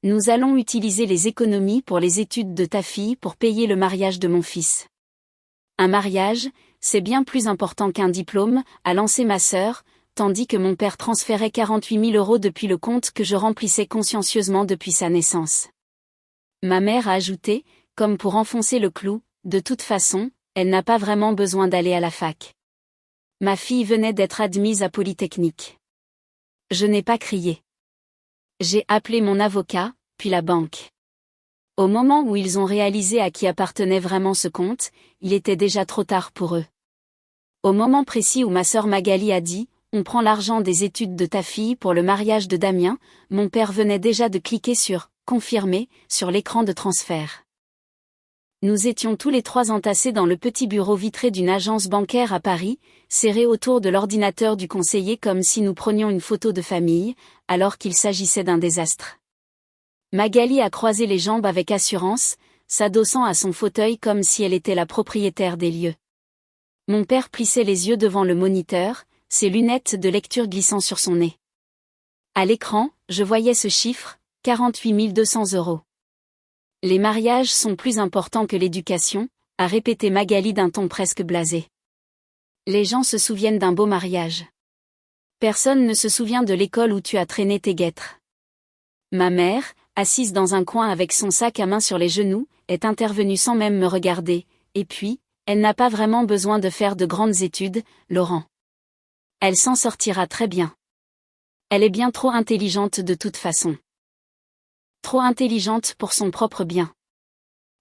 Nous allons utiliser les économies pour les études de ta fille pour payer le mariage de mon fils. Un mariage, c'est bien plus important qu'un diplôme, a lancé ma sœur, tandis que mon père transférait 48 000 € depuis le compte que je remplissais consciencieusement depuis sa naissance. Ma mère a ajouté, comme pour enfoncer le clou, de toute façon, elle n'a pas vraiment besoin d'aller à la fac. Ma fille venait d'être admise à Polytechnique. Je n'ai pas crié. J'ai appelé mon avocat, puis la banque. Au moment où ils ont réalisé à qui appartenait vraiment ce compte, il était déjà trop tard pour eux. Au moment précis où ma sœur Magali a dit « On prend l'argent des études de ta fille pour le mariage de Damien », mon père venait déjà de cliquer sur « Confirmer » sur l'écran de transfert. Nous étions tous les trois entassés dans le petit bureau vitré d'une agence bancaire à Paris, serrés autour de l'ordinateur du conseiller comme si nous prenions une photo de famille, alors qu'il s'agissait d'un désastre. Magali a croisé les jambes avec assurance, s'adossant à son fauteuil comme si elle était la propriétaire des lieux. Mon père plissait les yeux devant le moniteur, ses lunettes de lecture glissant sur son nez. À l'écran, je voyais ce chiffre, 48 200 €. Les mariages sont plus importants que l'éducation, a répété Magali d'un ton presque blasé. Les gens se souviennent d'un beau mariage. Personne ne se souvient de l'école où tu as traîné tes guêtres. Ma mère, assise dans un coin avec son sac à main sur les genoux, est intervenue sans même me regarder, et puis, elle n'a pas vraiment besoin de faire de grandes études, Laurent. Elle s'en sortira très bien. Elle est bien trop intelligente de toute façon. Trop intelligente pour son propre bien.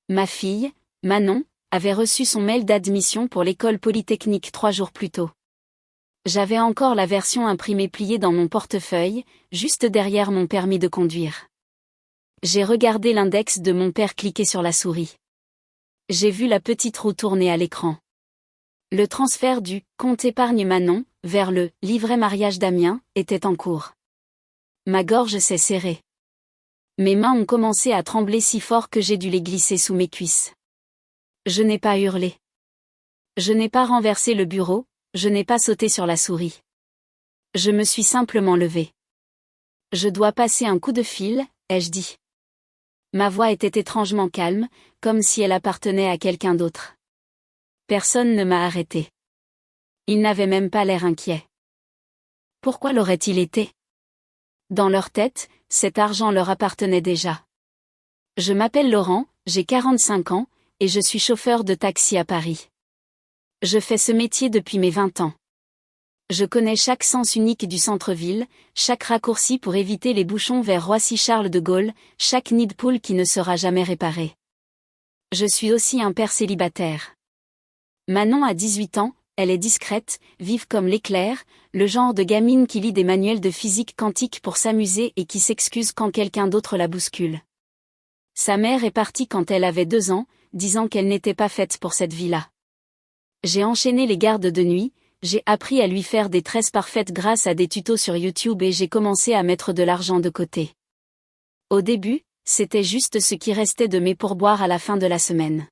Ma fille, Manon, avait reçu son mail d'admission pour l'école Polytechnique 3 jours plus tôt. J'avais encore la version imprimée pliée dans mon portefeuille, juste derrière mon permis de conduire. J'ai regardé l'index de mon père cliquer sur la souris. J'ai vu la petite roue tourner à l'écran. Le transfert du « compte épargne Manon » vers le « livret mariage Damien » était en cours. Ma gorge s'est serrée. Mes mains ont commencé à trembler si fort que j'ai dû les glisser sous mes cuisses. Je n'ai pas hurlé. Je n'ai pas renversé le bureau, je n'ai pas sauté sur la souris. Je me suis simplement levée. Je dois passer un coup de fil, ai-je dit. Ma voix était étrangement calme, comme si elle appartenait à quelqu'un d'autre. Personne ne m'a arrêté. Il n'avait même pas l'air inquiet. Pourquoi l'aurait-il été ? Dans leur tête, cet argent leur appartenait déjà. Je m'appelle Laurent, j'ai 45 ans, et je suis chauffeur de taxi à Paris. Je fais ce métier depuis mes 20 ans. Je connais chaque sens unique du centre-ville, chaque raccourci pour éviter les bouchons vers Roissy-Charles de Gaulle, chaque nid de poule qui ne sera jamais réparé. Je suis aussi un père célibataire. Manon a 18 ans, elle est discrète, vive comme l'éclair, le genre de gamine qui lit des manuels de physique quantique pour s'amuser et qui s'excuse quand quelqu'un d'autre la bouscule. Sa mère est partie quand elle avait 2 ans, disant qu'elle n'était pas faite pour cette vie-là. J'ai enchaîné les gardes de nuit, j'ai appris à lui faire des tresses parfaites grâce à des tutos sur YouTube et j'ai commencé à mettre de l'argent de côté. Au début, c'était juste ce qui restait de mes pourboires à la fin de la semaine.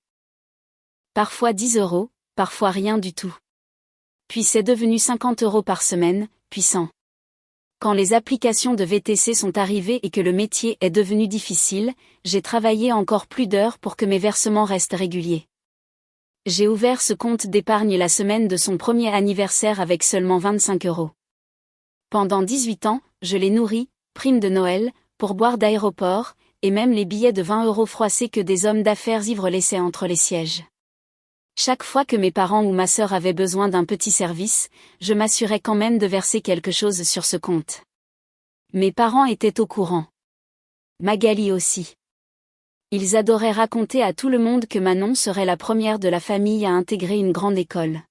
Parfois 10 €, parfois rien du tout. Puis c'est devenu 50 € par semaine, puis 100. Quand les applications de VTC sont arrivées et que le métier est devenu difficile, j'ai travaillé encore plus d'heures pour que mes versements restent réguliers. J'ai ouvert ce compte d'épargne la semaine de son premier anniversaire avec seulement 25 €. Pendant 18 ans, je l'ai nourri, prime de Noël, pourboire d'aéroport, et même les billets de 20 € froissés que des hommes d'affaires ivres laissaient entre les sièges. Chaque fois que mes parents ou ma sœur avaient besoin d'un petit service, je m'assurais quand même de verser quelque chose sur ce compte. Mes parents étaient au courant. Magali aussi. Ils adoraient raconter à tout le monde que Manon serait la première de la famille à intégrer une grande école.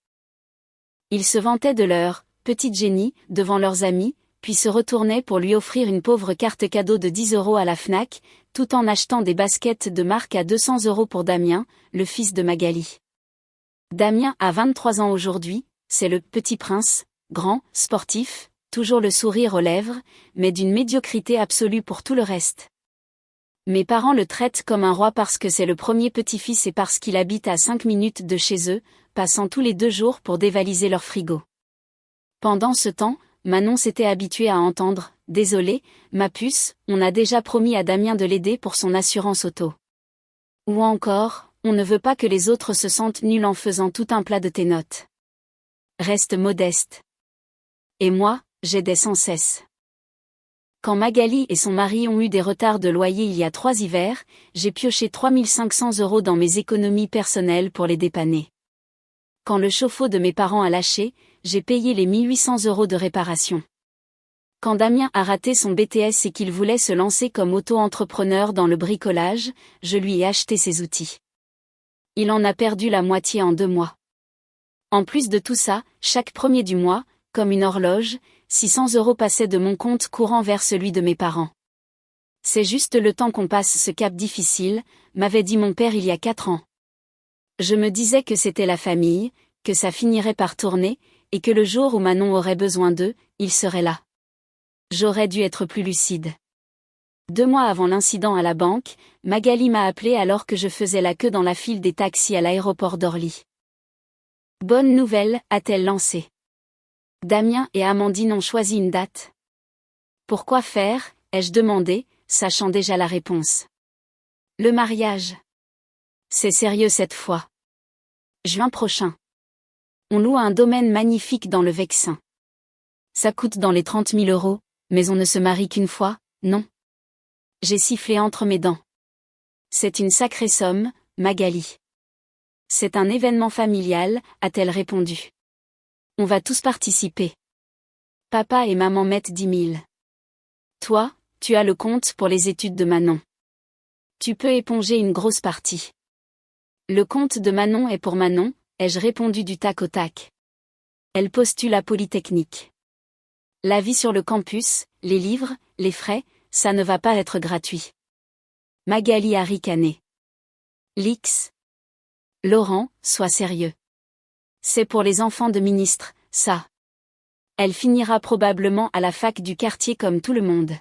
Ils se vantaient de leur « petite génie » devant leurs amis, puis se retournaient pour lui offrir une pauvre carte cadeau de 10 € à la Fnac, tout en achetant des baskets de marque à 200 € pour Damien, le fils de Magali. Damien a 23 ans aujourd'hui, c'est le « petit prince », grand, sportif, toujours le sourire aux lèvres, mais d'une médiocrité absolue pour tout le reste. Mes parents le traitent comme un roi parce que c'est le premier petit-fils et parce qu'il habite à 5 minutes de chez eux, passant tous les 2 jours pour dévaliser leur frigo. Pendant ce temps, Manon s'était habituée à entendre « Désolé, ma puce, on a déjà promis à Damien de l'aider pour son assurance auto. » Ou encore « On ne veut pas que les autres se sentent nuls en faisant tout un plat de tes notes. Reste modeste. » Et moi, j'aidais sans cesse. Quand Magali et son mari ont eu des retards de loyer il y a 3 hivers, j'ai pioché 3 500 € dans mes économies personnelles pour les dépanner. Quand le chauffe-eau de mes parents a lâché, j'ai payé les 1 800 € de réparation. Quand Damien a raté son BTS et qu'il voulait se lancer comme auto-entrepreneur dans le bricolage, je lui ai acheté ses outils. Il en a perdu la moitié en 2 mois. En plus de tout ça, chaque premier du mois, comme une horloge, 600 € passaient de mon compte courant vers celui de mes parents. C'est juste le temps qu'on passe ce cap difficile, m'avait dit mon père il y a 4 ans. Je me disais que c'était la famille, que ça finirait par tourner, et que le jour où Manon aurait besoin d'eux, ils seraient là. J'aurais dû être plus lucide. 2 mois avant l'incident à la banque, Magali m'a appelé alors que je faisais la queue dans la file des taxis à l'aéroport d'Orly. Bonne nouvelle, a-t-elle lancé. Damien et Amandine ont choisi une date. Pourquoi faire, ai-je demandé, sachant déjà la réponse. Le mariage. C'est sérieux cette fois. Juin prochain. On loue un domaine magnifique dans le Vexin. Ça coûte dans les 30 000 €, mais on ne se marie qu'une fois, non? J'ai sifflé entre mes dents. C'est une sacrée somme, Magali. C'est un événement familial, a-t-elle répondu. On va tous participer. Papa et maman mettent 10 000. Toi, tu as le compte pour les études de Manon. Tu peux éponger une grosse partie. Le compte de Manon est pour Manon, ai-je répondu du tac au tac. Elle postule à Polytechnique. La vie sur le campus, les livres, les frais, ça ne va pas être gratuit. Magali a ricané. Lix. Laurent, sois sérieux. C'est pour les enfants de ministres, ça. Elle finira probablement à la fac du quartier comme tout le monde.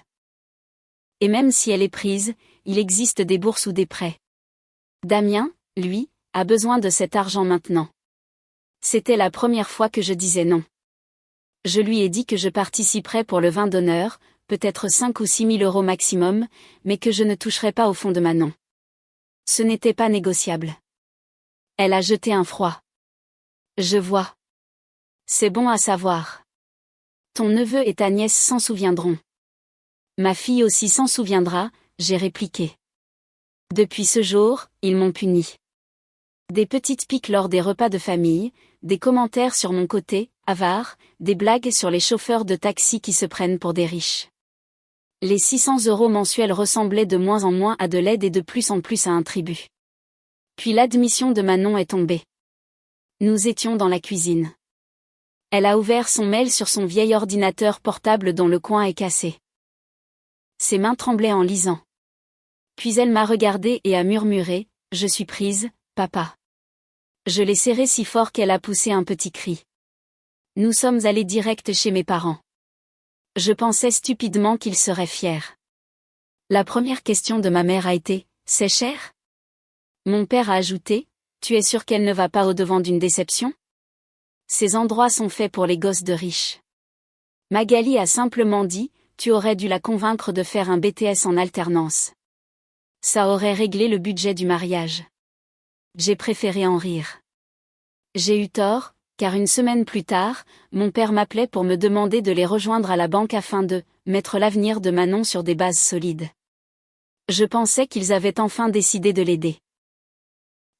Et même si elle est prise, il existe des bourses ou des prêts. Damien, lui, a besoin de cet argent maintenant. C'était la première fois que je disais non. Je lui ai dit que je participerais pour le vin d'honneur, peut-être 5 ou 6 000 € maximum, mais que je ne toucherais pas au fond de Manon. Ce n'était pas négociable. Elle a jeté un froid. Je vois. C'est bon à savoir. Ton neveu et ta nièce s'en souviendront. Ma fille aussi s'en souviendra, j'ai répliqué. Depuis ce jour, ils m'ont puni. Des petites piques lors des repas de famille, des commentaires sur mon côté, avare, des blagues sur les chauffeurs de taxi qui se prennent pour des riches. Les 600 € mensuels ressemblaient de moins en moins à de l'aide et de plus en plus à un tribut. Puis l'admission de Manon est tombée. Nous étions dans la cuisine. Elle a ouvert son mail sur son vieil ordinateur portable dont le coin est cassé. Ses mains tremblaient en lisant. Puis elle m'a regardé et a murmuré « Je suis prise, papa ». Je l'ai serrée si fort qu'elle a poussé un petit cri. Nous sommes allés direct chez mes parents. Je pensais stupidement qu'ils seraient fiers. La première question de ma mère a été « C'est cher ?» Mon père a ajouté « Tu es sûr qu'elle ne va pas au-devant d'une déception ? Ces endroits sont faits pour les gosses de riches. » Magali a simplement dit « Tu aurais dû la convaincre de faire un BTS en alternance. Ça aurait réglé le budget du mariage. » J'ai préféré en rire. J'ai eu tort, car une semaine plus tard, mon père m'appelait pour me demander de les rejoindre à la banque afin de mettre l'avenir de Manon sur des bases solides. Je pensais qu'ils avaient enfin décidé de l'aider.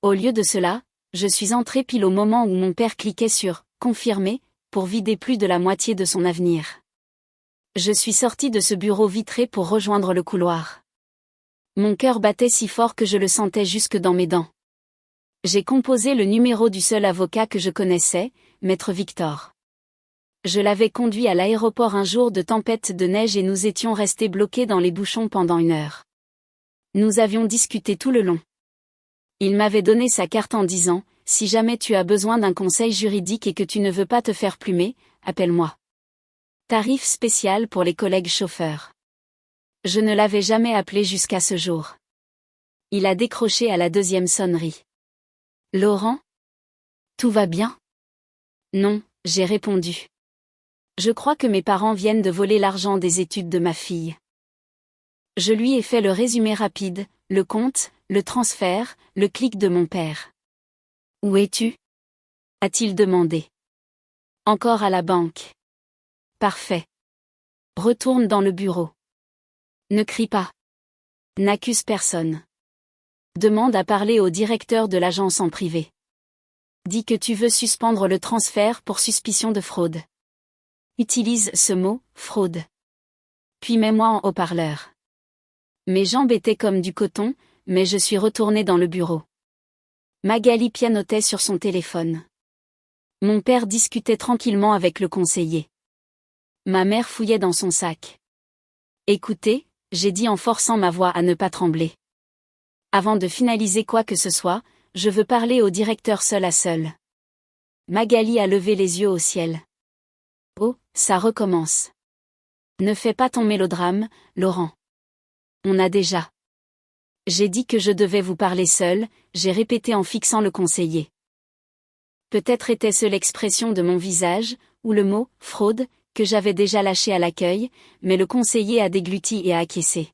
Au lieu de cela, je suis entrée pile au moment où mon père cliquait sur « Confirmer » pour vider plus de la moitié de son avenir. Je suis sortie de ce bureau vitré pour rejoindre le couloir. Mon cœur battait si fort que je le sentais jusque dans mes dents. J'ai composé le numéro du seul avocat que je connaissais, Maître Victor. Je l'avais conduit à l'aéroport un jour de tempête de neige et nous étions restés bloqués dans les bouchons pendant 1 heure. Nous avions discuté tout le long. Il m'avait donné sa carte en disant « Si jamais tu as besoin d'un conseil juridique et que tu ne veux pas te faire plumer, appelle-moi. » Tarif spécial pour les collègues chauffeurs. Je ne l'avais jamais appelé jusqu'à ce jour. Il a décroché à la 2e sonnerie. Laurent ? Tout va bien ? Non, j'ai répondu. Je crois que mes parents viennent de voler l'argent des études de ma fille. Je lui ai fait le résumé rapide, le compte, le transfert, le clic de mon père. Où es-tu? A-t-il demandé. Encore à la banque. Parfait. Retourne dans le bureau. Ne crie pas. N'accuse personne. Demande à parler au directeur de l'agence en privé. Dis que tu veux suspendre le transfert pour suspicion de fraude. Utilise ce mot, fraude. Puis mets-moi en haut-parleur. Mes jambes étaient comme du coton, mais je suis retournée dans le bureau. Magali pianotait sur son téléphone. Mon père discutait tranquillement avec le conseiller. Ma mère fouillait dans son sac. Écoutez, j'ai dit en forçant ma voix à ne pas trembler. Avant de finaliser quoi que ce soit, je veux parler au directeur seul à seul. Magali a levé les yeux au ciel. Oh, ça recommence. Ne fais pas ton mélodrame, Laurent. On a déjà. J'ai dit que je devais vous parler seul, j'ai répété en fixant le conseiller. Peut-être était-ce l'expression de mon visage, ou le mot « fraude » que j'avais déjà lâché à l'accueil, mais le conseiller a dégluti et a acquiescé.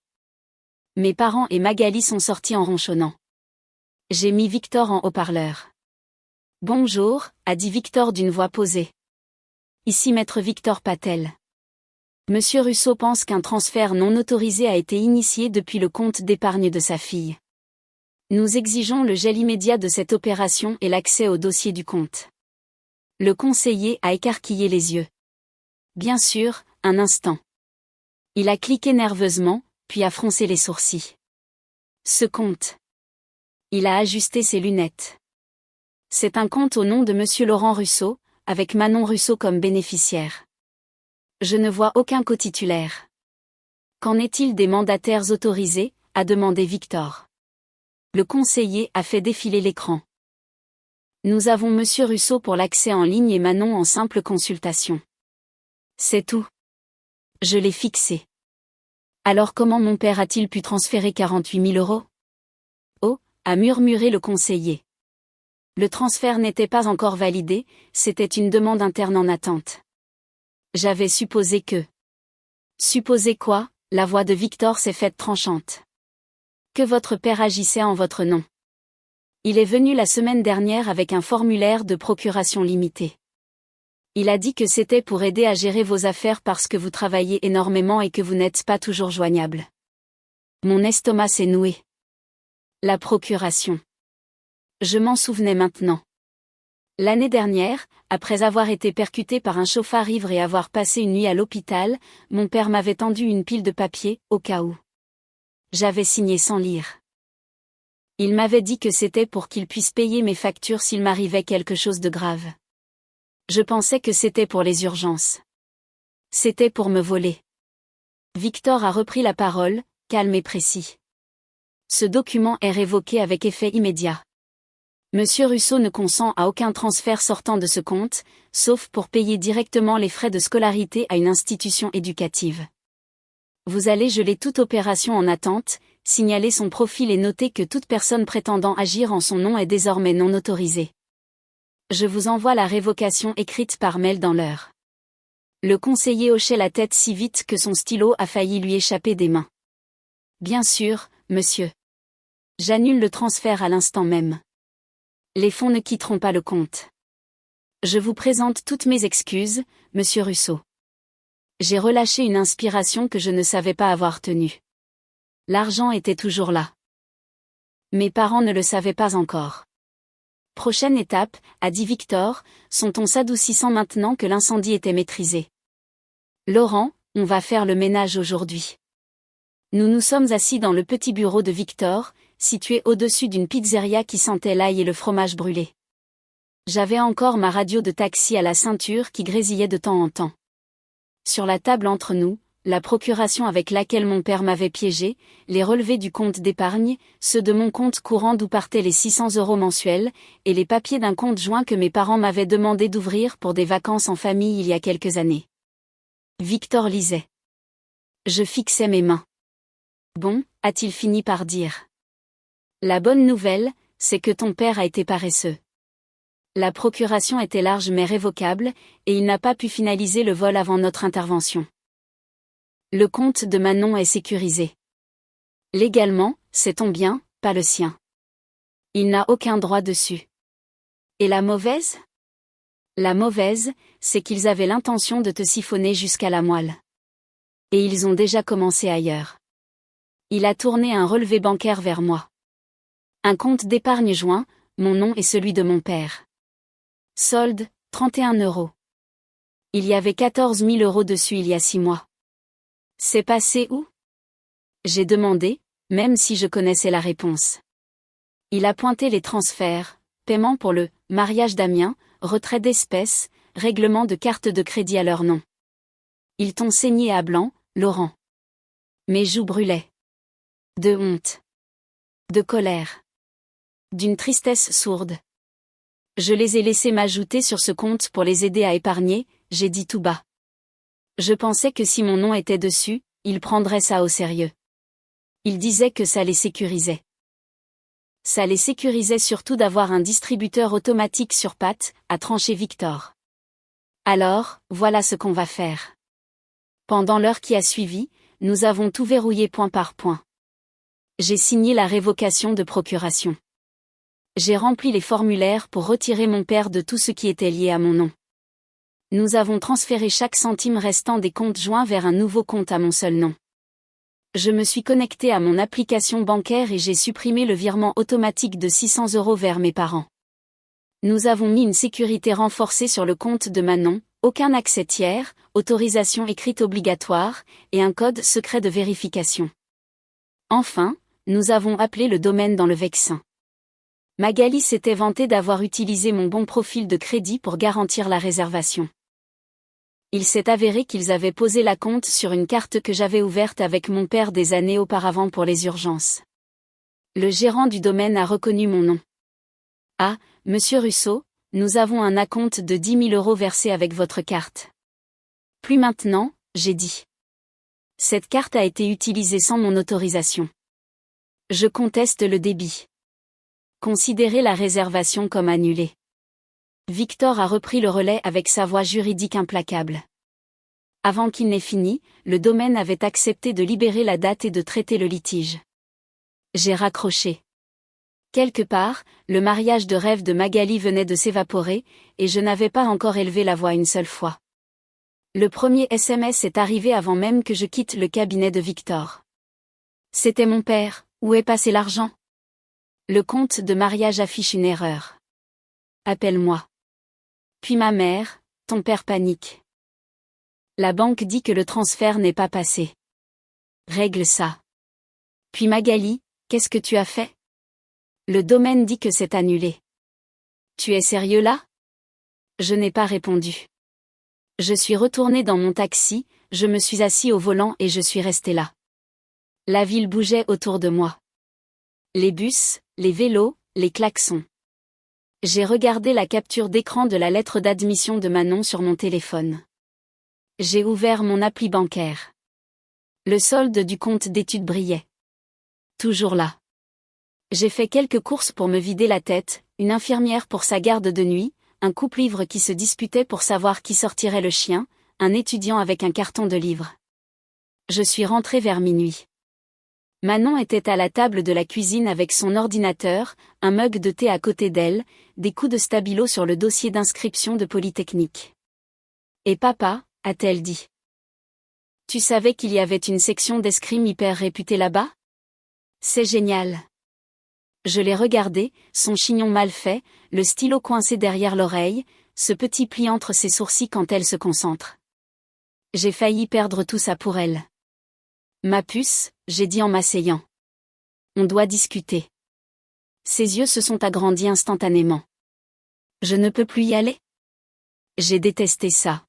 Mes parents et Magali sont sortis en ronchonnant. J'ai mis Victor en haut-parleur. Bonjour, a dit Victor d'une voix posée. Ici maître Victor Patel. Monsieur Russo pense qu'un transfert non autorisé a été initié depuis le compte d'épargne de sa fille. Nous exigeons le gel immédiat de cette opération et l'accès au dossier du compte. Le conseiller a écarquillé les yeux. Bien sûr, un instant. Il a cliqué nerveusement, puis a froncé les sourcils. Ce compte. Il a ajusté ses lunettes. C'est un compte au nom de monsieur Laurent Russo, avec Manon Russo comme bénéficiaire. Je ne vois aucun cotitulaire. Qu'en est-il des mandataires autorisés, a demandé Victor. Le conseiller a fait défiler l'écran. Nous avons monsieur Russo pour l'accès en ligne et Manon en simple consultation. C'est tout. Je l'ai fixé. Alors comment mon père a-t-il pu transférer 48 000 €? Oh, a murmuré le conseiller. Le transfert n'était pas encore validé, c'était une demande interne en attente. J'avais supposé que... Supposé quoi? La voix de Victor s'est faite tranchante. Que votre père agissait en votre nom. Il est venu la semaine dernière avec un formulaire de procuration limitée. Il a dit que c'était pour aider à gérer vos affaires parce que vous travaillez énormément et que vous n'êtes pas toujours joignable. Mon estomac s'est noué. La procuration. Je m'en souvenais maintenant. L'année dernière, après avoir été percuté par un chauffard ivre et avoir passé une nuit à l'hôpital, mon père m'avait tendu une pile de papier, au cas où. J'avais signé sans lire. Il m'avait dit que c'était pour qu'il puisse payer mes factures s'il m'arrivait quelque chose de grave. Je pensais que c'était pour les urgences. C'était pour me voler. Victor a repris la parole, calme et précis. Ce document est révoqué avec effet immédiat. Monsieur Russo ne consent à aucun transfert sortant de ce compte, sauf pour payer directement les frais de scolarité à une institution éducative. Vous allez geler toute opération en attente, signaler son profil et noter que toute personne prétendant agir en son nom est désormais non autorisée. Je vous envoie la révocation écrite par mail dans l'heure. Le conseiller hochait la tête si vite que son stylo a failli lui échapper des mains. Bien sûr, monsieur. J'annule le transfert à l'instant même. Les fonds ne quitteront pas le compte. Je vous présente toutes mes excuses, monsieur Russo. J'ai relâché une inspiration que je ne savais pas avoir tenue. L'argent était toujours là. Mes parents ne le savaient pas encore. Prochaine étape, a dit Victor, son ton s'adoucissant maintenant que l'incendie était maîtrisé. Laurent, on va faire le ménage aujourd'hui. Nous nous sommes assis dans le petit bureau de Victor, situé au-dessus d'une pizzeria qui sentait l'ail et le fromage brûlé. J'avais encore ma radio de taxi à la ceinture qui grésillait de temps en temps. Sur la table entre nous, la procuration avec laquelle mon père m'avait piégé, les relevés du compte d'épargne, ceux de mon compte courant d'où partaient les 600 € mensuels, et les papiers d'un compte joint que mes parents m'avaient demandé d'ouvrir pour des vacances en famille il y a quelques années. Victor lisait. Je fixais mes mains. Bon, a-t-il fini par dire. La bonne nouvelle, c'est que ton père a été paresseux. La procuration était large mais révocable, et il n'a pas pu finaliser le vol avant notre intervention. Le compte de Manon est sécurisé. Légalement, c'est ton bien, pas le sien. Il n'a aucun droit dessus. Et la mauvaise ? La mauvaise, c'est qu'ils avaient l'intention de te siphonner jusqu'à la moelle. Et ils ont déjà commencé ailleurs. Il a tourné un relevé bancaire vers moi. Un compte d'épargne joint, mon nom et celui de mon père. Solde, 31 €. Il y avait 14 000 € dessus il y a 6 mois. C'est passé où ? J'ai demandé, même si je connaissais la réponse. Il a pointé les transferts, paiement pour le mariage d'Amiens, retrait d'espèces, règlement de carte de crédit à leur nom. Ils t'ont saigné à blanc, Laurent. Mes joues brûlaient. De honte. De colère. D'une tristesse sourde. Je les ai laissés m'ajouter sur ce compte pour les aider à épargner, j'ai dit tout bas. Je pensais que si mon nom était dessus, ils prendraient ça au sérieux. Ils disaient que ça les sécurisait. Ça les sécurisait surtout d'avoir un distributeur automatique sur pattes, a tranché Victor. Alors, voilà ce qu'on va faire. Pendant l'heure qui a suivi, nous avons tout verrouillé point par point. J'ai signé la révocation de procuration. J'ai rempli les formulaires pour retirer mon père de tout ce qui était lié à mon nom. Nous avons transféré chaque centime restant des comptes joints vers un nouveau compte à mon seul nom. Je me suis connecté à mon application bancaire et j'ai supprimé le virement automatique de 600 € vers mes parents. Nous avons mis une sécurité renforcée sur le compte de Manon, aucun accès tiers, autorisation écrite obligatoire, et un code secret de vérification. Enfin, nous avons appelé le domaine dans le Vexin. Magali s'était vantée d'avoir utilisé mon bon profil de crédit pour garantir la réservation. Il s'est avéré qu'ils avaient posé la compte sur une carte que j'avais ouverte avec mon père des années auparavant pour les urgences. Le gérant du domaine a reconnu mon nom. Ah, monsieur Russo, nous avons un acompte de 10 000 € versé avec votre carte. Plus maintenant, j'ai dit. Cette carte a été utilisée sans mon autorisation. Je conteste le débit. Considérez la réservation comme annulée. Victor a repris le relais avec sa voix juridique implacable. Avant qu'il n'ait fini, le domaine avait accepté de libérer la date et de traiter le litige. J'ai raccroché. Quelque part, le mariage de rêve de Magali venait de s'évaporer, et je n'avais pas encore élevé la voix une seule fois. Le premier SMS est arrivé avant même que je quitte le cabinet de Victor. C'était mon père, où est passé l'argent ? Le compte de mariage affiche une erreur. Appelle-moi. Puis ma mère, ton père panique. La banque dit que le transfert n'est pas passé. Règle ça. Puis Magali, qu'est-ce que tu as fait ? Le domaine dit que c'est annulé. Tu es sérieux là ? Je n'ai pas répondu. Je suis retourné dans mon taxi, je me suis assis au volant et je suis resté là. La ville bougeait autour de moi. Les bus, les vélos, les klaxons. J'ai regardé la capture d'écran de la lettre d'admission de Manon sur mon téléphone. J'ai ouvert mon appli bancaire. Le solde du compte d'études brillait. Toujours là. J'ai fait quelques courses pour me vider la tête, une infirmière pour sa garde de nuit, un couple-ivre qui se disputait pour savoir qui sortirait le chien, un étudiant avec un carton de livres. Je suis rentré vers minuit. Manon était à la table de la cuisine avec son ordinateur, un mug de thé à côté d'elle, des coups de stabilo sur le dossier d'inscription de Polytechnique. Et papa, a-t-elle dit. Tu savais qu'il y avait une section d'escrime hyper réputée là-bas ? C'est génial. Je l'ai regardé, son chignon mal fait, le stylo coincé derrière l'oreille, ce petit pli entre ses sourcils quand elle se concentre. J'ai failli perdre tout ça pour elle. Ma puce, j'ai dit en m'asseyant. On doit discuter. Ses yeux se sont agrandis instantanément. Je ne peux plus y aller ? J'ai détesté ça.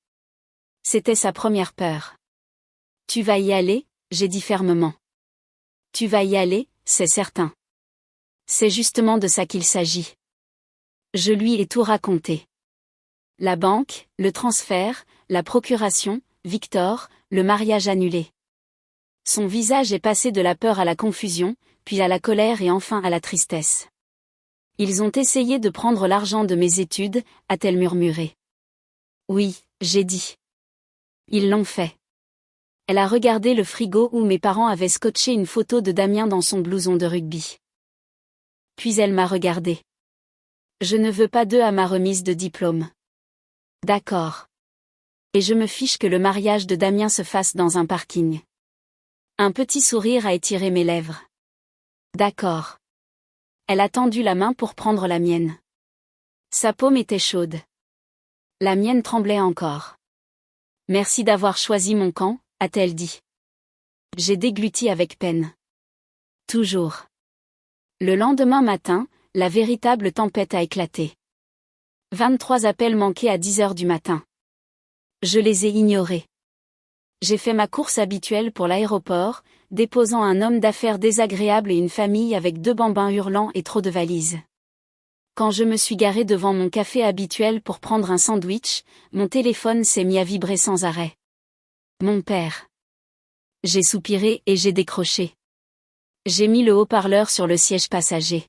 C'était sa première peur. Tu vas y aller, j'ai dit fermement. Tu vas y aller, c'est certain. C'est justement de ça qu'il s'agit. Je lui ai tout raconté. La banque, le transfert, la procuration, Victor, le mariage annulé. Son visage est passé de la peur à la confusion, puis à la colère et enfin à la tristesse. Ils ont essayé de prendre l'argent de mes études, a-t-elle murmuré. Oui, j'ai dit. Ils l'ont fait. Elle a regardé le frigo où mes parents avaient scotché une photo de Damien dans son blouson de rugby. Puis elle m'a regardé. Je ne veux pas d'eux à ma remise de diplôme. D'accord. Et je me fiche que le mariage de Damien se fasse dans un parking. Un petit sourire a étiré mes lèvres. D'accord. Elle a tendu la main pour prendre la mienne. Sa paume était chaude. La mienne tremblait encore. Merci d'avoir choisi mon camp, a-t-elle dit. J'ai dégluti avec peine. Toujours. Le lendemain matin, la véritable tempête a éclaté. 23 appels manqués à 10 heures du matin. Je les ai ignorés. J'ai fait ma course habituelle pour l'aéroport, déposant un homme d'affaires désagréable et une famille avec 2 bambins hurlants et trop de valises. Quand je me suis garée devant mon café habituel pour prendre un sandwich, mon téléphone s'est mis à vibrer sans arrêt. Mon père. J'ai soupiré et j'ai décroché. J'ai mis le haut-parleur sur le siège passager.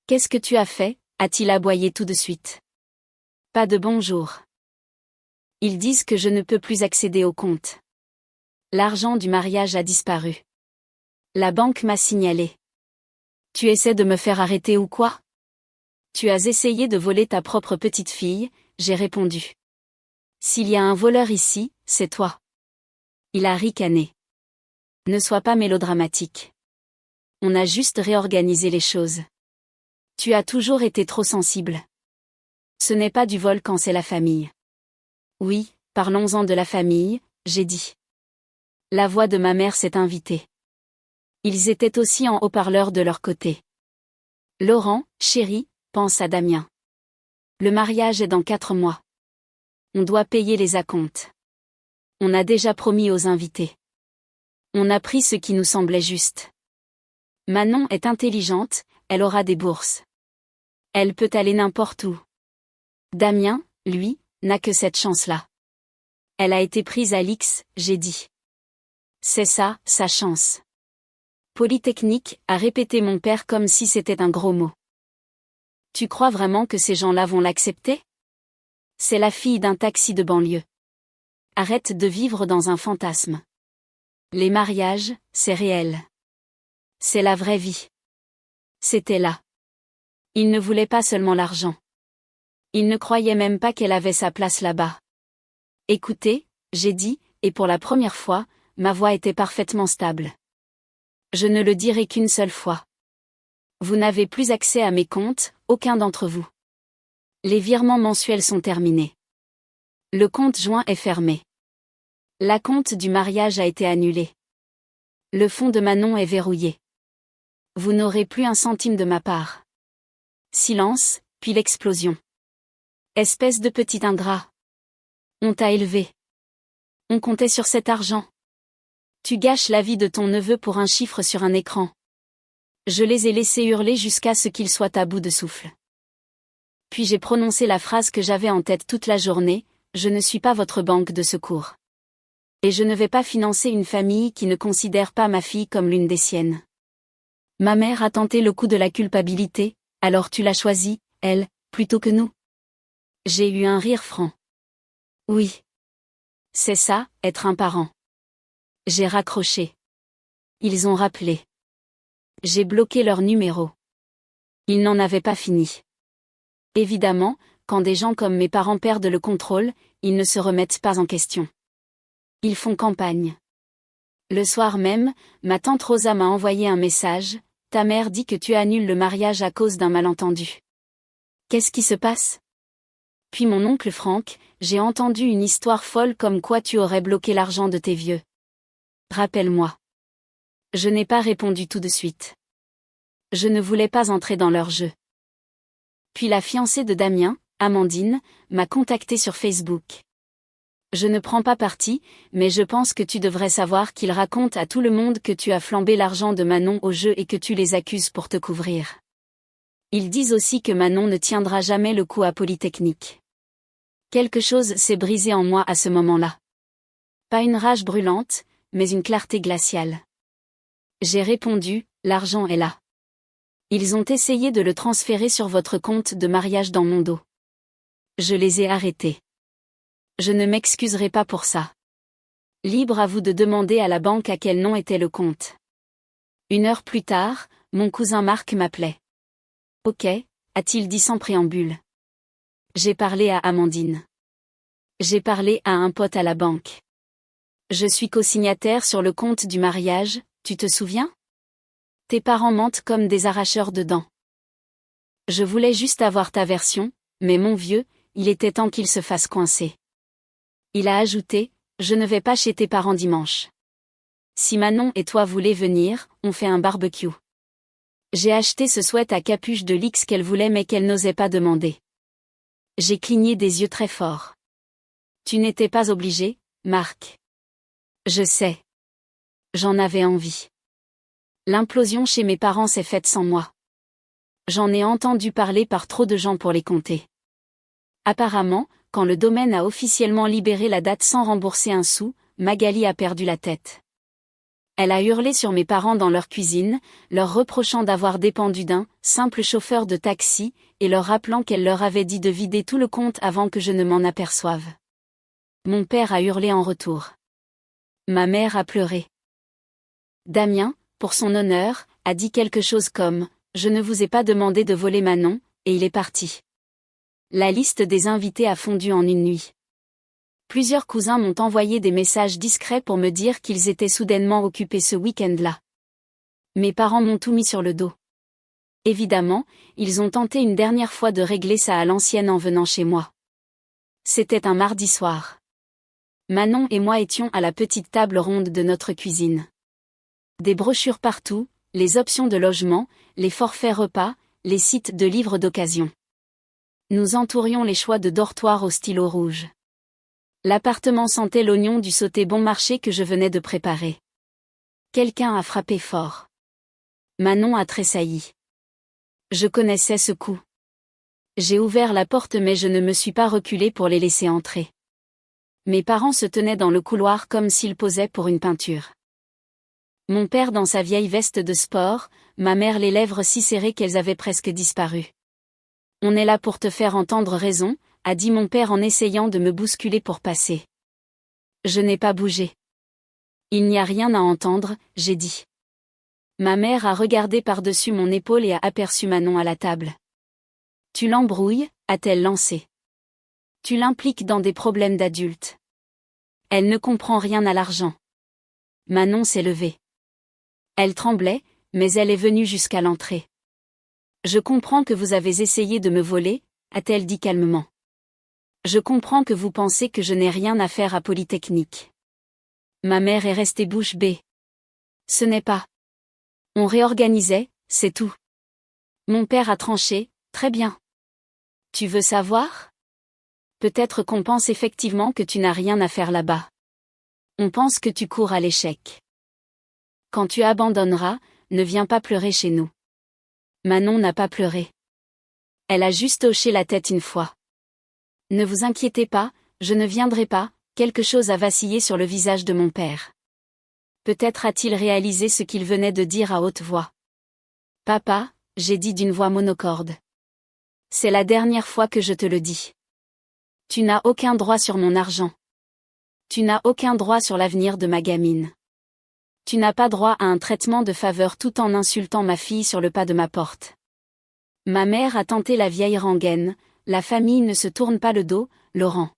Qu'est-ce que tu as fait, a-t-il aboyé tout de suite. Pas de bonjour. Ils disent que je ne peux plus accéder au compte. L'argent du mariage a disparu. La banque m'a signalé. Tu essaies de me faire arrêter ou quoi? Tu as essayé de voler ta propre petite fille, j'ai répondu. S'il y a un voleur ici, c'est toi. Il a ricané. Ne sois pas mélodramatique. On a juste réorganisé les choses. Tu as toujours été trop sensible. Ce n'est pas du vol quand c'est la famille. Oui, parlons-en de la famille, j'ai dit. La voix de ma mère s'est invitée. Ils étaient aussi en haut-parleur de leur côté. Laurent, chérie, pense à Damien. Le mariage est dans 4 mois. On doit payer les acomptes. On a déjà promis aux invités. On a pris ce qui nous semblait juste. Manon est intelligente, elle aura des bourses. Elle peut aller n'importe où. Damien, lui, n'a que cette chance-là. Elle a été prise à l'X, j'ai dit. C'est ça, sa chance. Polytechnique, a répété mon père comme si c'était un gros mot. Tu crois vraiment que ces gens-là vont l'accepter? C'est la fille d'un taxi de banlieue. Arrête de vivre dans un fantasme. Les mariages, c'est réel. C'est la vraie vie. C'était là. Il ne voulait pas seulement l'argent. Il ne croyait même pas qu'elle avait sa place là-bas. Écoutez, j'ai dit, et pour la première fois, ma voix était parfaitement stable. Je ne le dirai qu'une seule fois. Vous n'avez plus accès à mes comptes, aucun d'entre vous. Les virements mensuels sont terminés. Le compte joint est fermé. L'acompte du mariage a été annulé. Le fonds de Manon est verrouillé. Vous n'aurez plus un centime de ma part. Silence, puis l'explosion. Espèce de petit ingrat. On t'a élevé. On comptait sur cet argent. Tu gâches la vie de ton neveu pour un chiffre sur un écran. Je les ai laissés hurler jusqu'à ce qu'ils soient à bout de souffle. Puis j'ai prononcé la phrase que j'avais en tête toute la journée, je ne suis pas votre banque de secours. Et je ne vais pas financer une famille qui ne considère pas ma fille comme l'une des siennes. Ma mère a tenté le coup de la culpabilité, alors tu l'as choisie, elle, plutôt que nous. J'ai eu un rire franc. Oui. C'est ça, être un parent. J'ai raccroché. Ils ont rappelé. J'ai bloqué leur numéro. Ils n'en avaient pas fini. Évidemment, quand des gens comme mes parents perdent le contrôle, ils ne se remettent pas en question. Ils font campagne. Le soir même, ma tante Rosa m'a envoyé un message, ta mère dit que tu annules le mariage à cause d'un malentendu. Qu'est-ce qui se passe? Puis mon oncle Franck, j'ai entendu une histoire folle comme quoi tu aurais bloqué l'argent de tes vieux. Rappelle-moi. Je n'ai pas répondu tout de suite. Je ne voulais pas entrer dans leur jeu. Puis la fiancée de Damien, Amandine, m'a contacté sur Facebook. Je ne prends pas parti, mais je pense que tu devrais savoir qu'ils racontent à tout le monde que tu as flambé l'argent de Manon au jeu et que tu les accuses pour te couvrir. Ils disent aussi que Manon ne tiendra jamais le coup à Polytechnique. Quelque chose s'est brisé en moi à ce moment-là. Pas une rage brûlante, mais une clarté glaciale. J'ai répondu, l'argent est là. Ils ont essayé de le transférer sur votre compte de mariage dans mon dos. Je les ai arrêtés. Je ne m'excuserai pas pour ça. Libre à vous de demander à la banque à quel nom était le compte. 1 heure plus tard, mon cousin Marc m'appelait. Ok, a-t-il dit sans préambule. J'ai parlé à Amandine. J'ai parlé à un pote à la banque. Je suis co-signataire sur le compte du mariage, tu te souviens? Tes parents mentent comme des arracheurs de dents. Je voulais juste avoir ta version, mais mon vieux, il était temps qu'il se fasse coincer. Il a ajouté, je ne vais pas chez tes parents dimanche. Si Manon et toi voulez venir, on fait un barbecue. J'ai acheté ce sweat à capuche de l'X qu'elle voulait mais qu'elle n'osait pas demander. J'ai cligné des yeux très forts. Tu n'étais pas obligé, Marc. Je sais. J'en avais envie. L'implosion chez mes parents s'est faite sans moi. J'en ai entendu parler par trop de gens pour les compter. Apparemment, quand le domaine a officiellement libéré la date sans rembourser un sou, Magali a perdu la tête. Elle a hurlé sur mes parents dans leur cuisine, leur reprochant d'avoir dépendu d'un simple chauffeur de taxi, et leur rappelant qu'elle leur avait dit de vider tout le compte avant que je ne m'en aperçoive. Mon père a hurlé en retour. Ma mère a pleuré. Damien, pour son honneur, a dit quelque chose comme « Je ne vous ai pas demandé de voler Manon », et il est parti. La liste des invités a fondu en une nuit. Plusieurs cousins m'ont envoyé des messages discrets pour me dire qu'ils étaient soudainement occupés ce week-end-là. Mes parents m'ont tout mis sur le dos. Évidemment, ils ont tenté une dernière fois de régler ça à l'ancienne en venant chez moi. C'était un mardi soir. Manon et moi étions à la petite table ronde de notre cuisine. Des brochures partout, les options de logement, les forfaits repas, les sites de livres d'occasion. Nous entourions les choix de dortoirs au stylo rouge. L'appartement sentait l'oignon du sauté bon marché que je venais de préparer. Quelqu'un a frappé fort. Manon a tressailli. Je connaissais ce coup. J'ai ouvert la porte mais je ne me suis pas reculée pour les laisser entrer. Mes parents se tenaient dans le couloir comme s'ils posaient pour une peinture. Mon père dans sa vieille veste de sport, ma mère les lèvres si serrées qu'elles avaient presque disparu. On est là pour te faire entendre raison, a dit mon père en essayant de me bousculer pour passer. Je n'ai pas bougé. Il n'y a rien à entendre, j'ai dit. Ma mère a regardé par-dessus mon épaule et a aperçu Manon à la table. Tu l'embrouilles, a-t-elle lancé. Tu l'impliques dans des problèmes d'adulte. Elle ne comprend rien à l'argent. Manon s'est levée. Elle tremblait, mais elle est venue jusqu'à l'entrée. Je comprends que vous avez essayé de me voler, a-t-elle dit calmement. Je comprends que vous pensez que je n'ai rien à faire à Polytechnique. Ma mère est restée bouche bée. Ce n'est pas. On réorganisait, c'est tout. Mon père a tranché, très bien. Tu veux savoir? Peut-être qu'on pense effectivement que tu n'as rien à faire là-bas. On pense que tu cours à l'échec. Quand tu abandonneras, ne viens pas pleurer chez nous. Manon n'a pas pleuré. Elle a juste hoché la tête une fois. Ne vous inquiétez pas, je ne viendrai pas, quelque chose a vacillé sur le visage de mon père. Peut-être a-t-il réalisé ce qu'il venait de dire à haute voix. Papa, j'ai dit d'une voix monocorde. C'est la dernière fois que je te le dis. Tu n'as aucun droit sur mon argent. Tu n'as aucun droit sur l'avenir de ma gamine. Tu n'as pas droit à un traitement de faveur tout en insultant ma fille sur le pas de ma porte. Ma mère a tenté la vieille rengaine, la famille ne se tourne pas le dos, Laurent.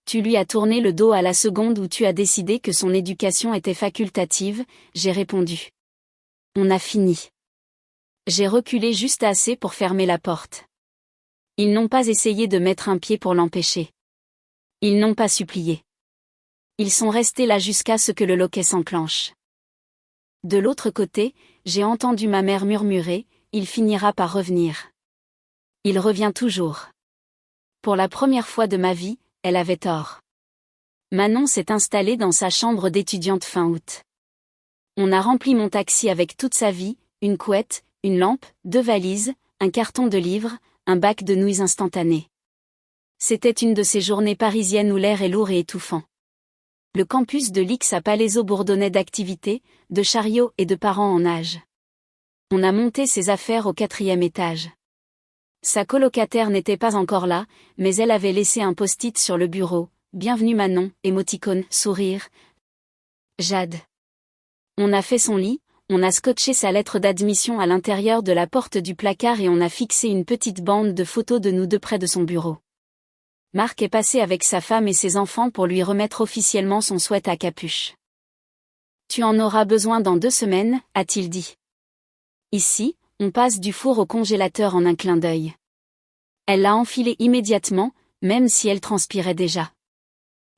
Tu lui as tourné le dos à la seconde où tu as décidé que son éducation était facultative, j'ai répondu. On a fini. J'ai reculé juste assez pour fermer la porte. Ils n'ont pas essayé de mettre un pied pour l'empêcher. Ils n'ont pas supplié. Ils sont restés là jusqu'à ce que le loquet s'enclenche. De l'autre côté, j'ai entendu ma mère murmurer, il finira par revenir. Il revient toujours. Pour la première fois de ma vie, elle avait tort. Manon s'est installée dans sa chambre d'étudiante fin août. On a rempli mon taxi avec toute sa vie, une couette, une lampe, 2 valises, un carton de livres, un bac de nouilles instantanées. C'était une de ces journées parisiennes où l'air est lourd et étouffant. Le campus de l'X à Palaiseau bourdonnait d'activités, de chariots et de parents en nage. On a monté ses affaires au 4e étage. Sa colocataire n'était pas encore là, mais elle avait laissé un post-it sur le bureau. Bienvenue Manon, émoticône, sourire. Jade. On a fait son lit, on a scotché sa lettre d'admission à l'intérieur de la porte du placard et on a fixé une petite bande de photos de nous deux près de son bureau. Marc est passé avec sa femme et ses enfants pour lui remettre officiellement son sweat à capuche. Tu en auras besoin dans 2 semaines, a-t-il dit. Ici, on passe du four au congélateur en un clin d'œil. Elle l'a enfilé immédiatement, même si elle transpirait déjà.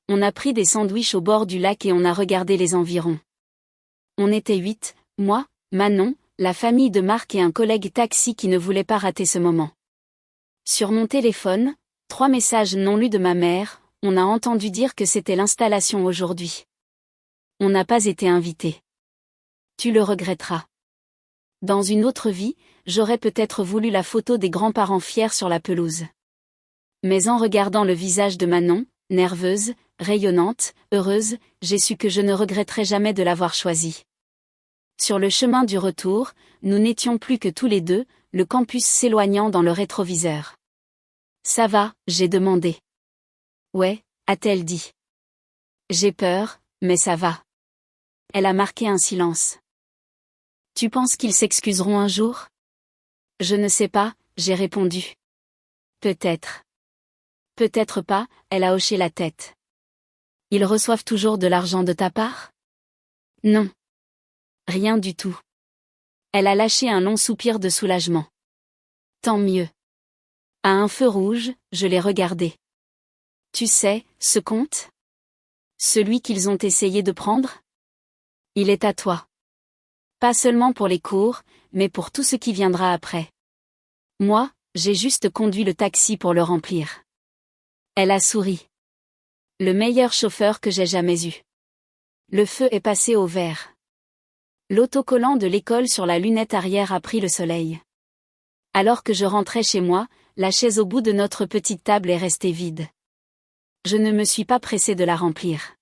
On a pris des sandwichs au bord du lac et on a regardé les environs. On était 8, moi, Manon, la famille de Marc et un collègue taxi qui ne voulait pas rater ce moment. Sur mon téléphone, 3 messages non lus de ma mère, on a entendu dire que c'était l'installation aujourd'hui. On n'a pas été invité. Tu le regretteras. Dans une autre vie, j'aurais peut-être voulu la photo des grands-parents fiers sur la pelouse. Mais en regardant le visage de Manon, nerveuse, rayonnante, heureuse, j'ai su que je ne regretterais jamais de l'avoir choisie. Sur le chemin du retour, nous n'étions plus que tous les deux, le campus s'éloignant dans le rétroviseur. Ça va, j'ai demandé. Ouais, a-t-elle dit. J'ai peur, mais ça va. Elle a marqué un silence. Tu penses qu'ils s'excuseront un jour? Je ne sais pas, j'ai répondu. Peut-être. Peut-être pas, elle a hoché la tête. Ils reçoivent toujours de l'argent de ta part? Non. Rien du tout. Elle a lâché un long soupir de soulagement. Tant mieux. À un feu rouge, je l'ai regardé. Tu sais, ce compte? Celui qu'ils ont essayé de prendre? Il est à toi. Pas seulement pour les cours, mais pour tout ce qui viendra après. Moi, j'ai juste conduit le taxi pour le remplir. Elle a souri. Le meilleur chauffeur que j'ai jamais eu. Le feu est passé au vert. L'autocollant de l'école sur la lunette arrière a pris le soleil. Alors que je rentrais chez moi, la chaise au bout de notre petite table est restée vide. Je ne me suis pas pressée de la remplir.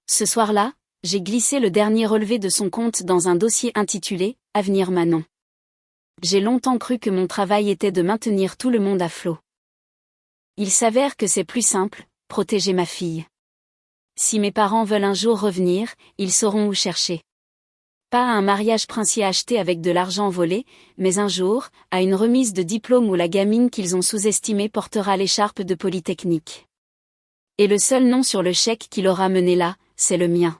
Ce soir-là, j'ai glissé le dernier relevé de son compte dans un dossier intitulé « Avenir Manon ». J'ai longtemps cru que mon travail était de maintenir tout le monde à flot. Il s'avère que c'est plus simple, protéger ma fille. Si mes parents veulent un jour revenir, ils sauront où chercher. Pas à un mariage princier acheté avec de l'argent volé, mais un jour, à une remise de diplôme où la gamine qu'ils ont sous-estimée portera l'écharpe de Polytechnique. Et le seul nom sur le chèque qui l'aura menée là, c'est le mien.